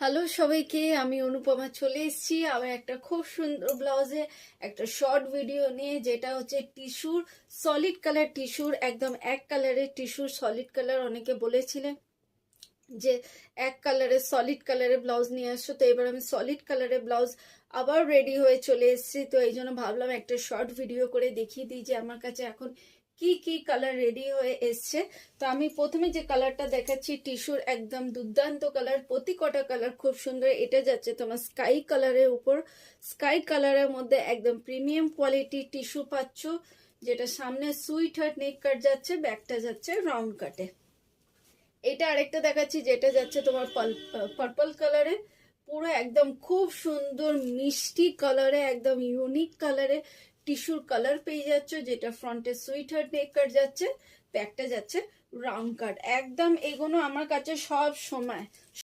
Hello সবাইকে, আমি অনুপমা চলে এসেছি আবার একটা খুব সুন্দর ব্লাউজে একটা শর্ট ভিডিও নিয়ে, যেটা হচ্ছে টিস্যুর সলিড কালার, টিস্যুর একদম এক কালারের টিস্যুর সলিড কালার। অনেকে বলেছিলেন যে এক কালারের সলিড কালারের ব্লাউজ নিয়ে আসছো, তো এবার আমি সলিড কালারের ব্লাউজ আবার রেডি হয়ে চলে এসেছি। তো এই জন্য ভাবলাম একটা শর্ট ভিডিও করে দেখিয়ে দিই যে আমার কাছে এখন কি কি কালার রেডি হয়ে এসছে। তো আমি প্রথমে যে কালারটা দেখাচ্ছি টিস্যুর একদম দুর্দান্ত কালার, প্রতি কটা কালার খুব সুন্দর। এটা যাচ্ছে তোমার স্কাই কালারের উপর, স্কাই কালারের মধ্যে একদম প্রিমিয়াম কোয়ালিটি টিস্যু পাচ্ছ, যেটা সামনে সুইট হার্ট নেক কাট যাচ্ছে, ব্যাকটা যাচ্ছে রাউন্ড কাটে। এটা আরেকটা দেখাচ্ছি যেটা যাচ্ছে তোমার পার্পল কালারে, পুরো একদম খুব সুন্দর মিষ্টি কালারে, একদম ইউনিক কালারে টিস্যুর কালার পেয়ে যাচ্ছ, যেটা ফ্রন্টে সুইট হার্ট নেক কাট যাচ্ছে, ব্যাকটা যাচ্ছে রাউন্ড কাট। একদম এগুলো আমার কাছে সব সময়